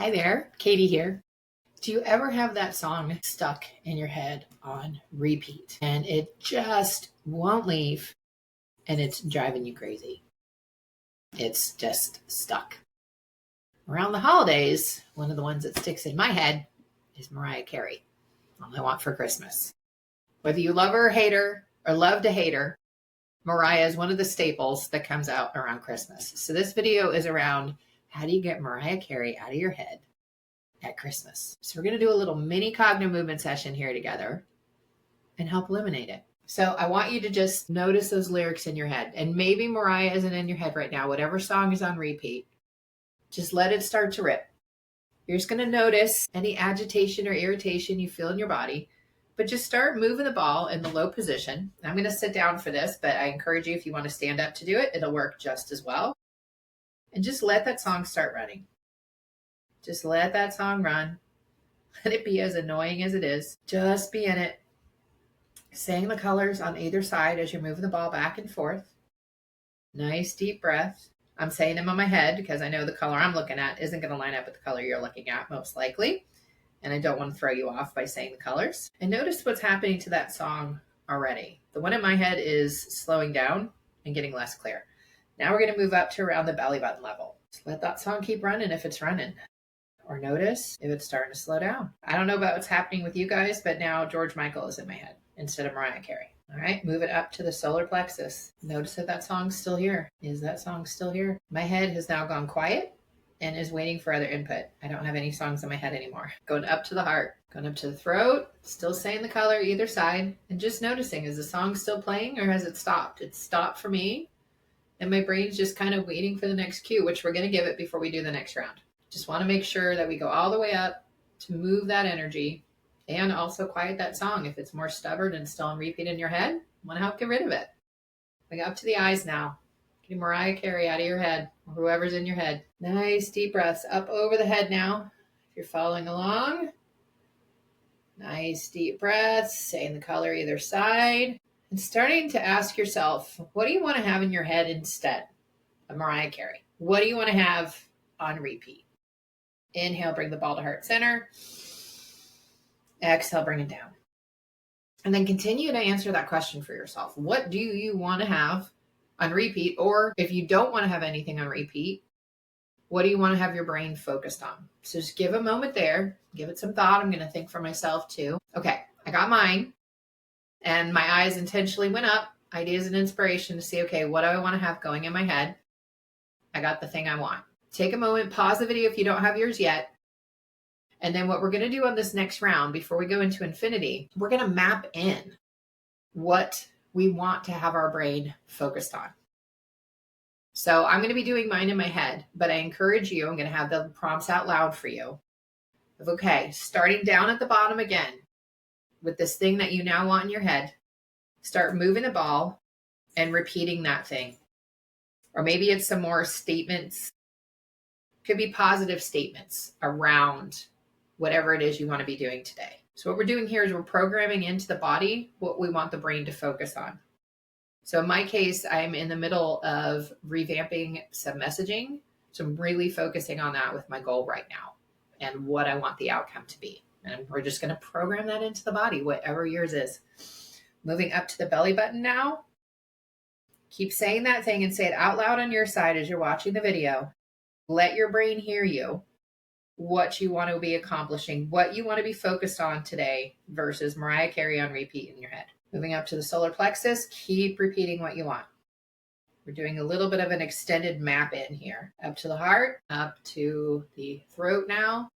Hi there, Katie here. Do you ever have that song stuck in your head on repeat and it just won't leave and it's driving you crazy? It's just stuck. Around the holidays, one of the ones that sticks in my head is Mariah Carey, All I Want for Christmas. Whether you love her or hate her or love to hate her, Mariah is one of the staples that comes out around Christmas. So this video is around how do you get Mariah Carey out of your head at Christmas. So we're going to do a little mini Cognomovement session here together and help eliminate it. So I want you to just notice those lyrics in your head. And maybe Mariah isn't in your head right now. Whatever song is on repeat, just let it start to rip. You're just going to notice any agitation or irritation you feel in your body, but just start moving the ball in the low position. I'm going to sit down for this, but I encourage you, if you want to stand up to do it, it'll work just as well. And just let that song start running. Just let that song run. Let it be as annoying as it is. Just be in it. Saying the colors on either side as you're moving the ball back and forth. Nice deep breath. I'm saying them on my head because I know the color I'm looking at isn't going to line up with the color you're looking at most likely. And I don't want to throw you off by saying the colors. And notice what's happening to that song already. The one in my head is slowing down and getting less clear. Now we're going to move up to around the belly button level. Just let that song keep running if it's running. Or notice if it's starting to slow down. I don't know about what's happening with you guys, but now George Michael is in my head instead of Mariah Carey. All right, move it up to the solar plexus. Notice if that song's still here. Is that song still here? My head has now gone quiet and is waiting for other input. I don't have any songs in my head anymore. Going up to the heart, going up to the throat, still saying the color either side, and just noticing, is the song still playing or has it stopped? It's stopped for me, and my brain's just kind of waiting for the next cue, which we're going to give it before we do the next round. Just want to make sure that we go all the way up to move that energy and also quiet that song. If it's more stubborn and still on repeat in your head, want to help get rid of it. We go up to the eyes now. Get Mariah Carey out of your head, or whoever's in your head. Nice deep breaths up over the head now. If you're following along, nice deep breaths, saying the color either side, and starting to ask yourself, what do you want to have in your head instead of Mariah Carey? What do you want to have on repeat? Inhale, bring the ball to heart center. Exhale, bring it down. And then continue to answer that question for yourself. What do you want to have on repeat? Or if you don't want to have anything on repeat, what do you want to have your brain focused on? So just give a moment there. Give it some thought. I'm going to think for myself too. Okay, I got mine. And my eyes intentionally went up. Ideas and inspiration to see, okay, what do I want to have going in my head? I got the thing I want. Take a moment, pause the video if you don't have yours yet. And then what we're going to do on this next round, before we go into infinity, we're going to map in what we want to have our brain focused on. So I'm going to be doing mine in my head, but I encourage you, I'm going to have the prompts out loud for you. Okay, starting down at the bottom again with this thing that you now want in your head, start moving the ball and repeating that thing. Or maybe it's some more statements. Could be positive statements around whatever it is you want to be doing today. So what we're doing here is we're programming into the body what we want the brain to focus on. So in my case, I'm in the middle of revamping some messaging. So I'm really focusing on that with my goal right now and what I want the outcome to be. And we're just going to program that into the body, whatever yours is. Moving up to the belly button now. Keep saying that thing and say it out loud on your side as you're watching the video. Let your brain hear you, what you want to be accomplishing, what you want to be focused on today versus Mariah Carey on repeat in your head. Moving up to the solar plexus, keep repeating what you want. We're doing a little bit of an extended map in here. Up to the heart, up to the throat now.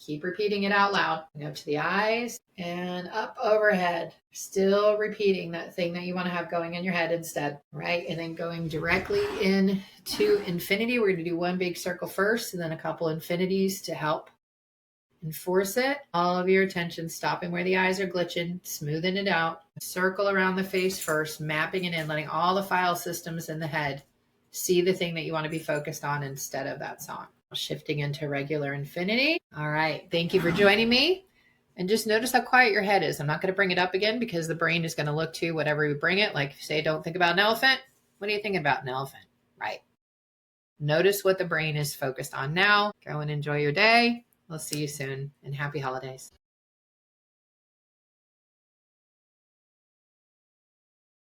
Keep repeating it out loud. Up to the eyes and up overhead. Still repeating that thing that you want to have going in your head instead, right? And then going directly into infinity. We're going to do one big circle first and then a couple infinities to help enforce it. All of your attention stopping where the eyes are glitching, smoothing it out. Circle around the face first, mapping it in, letting all the file systems in the head see the thing that you want to be focused on instead of that song. Shifting into regular infinity. All right. Thank you for joining me. And just notice how quiet your head is. I'm not going to bring it up again because the brain is going to look to whatever you bring it. Like if you say, don't think about an elephant. What are you thinking about? An elephant, right? Notice what the brain is focused on now. Go and enjoy your day. We'll see you soon, and happy holidays.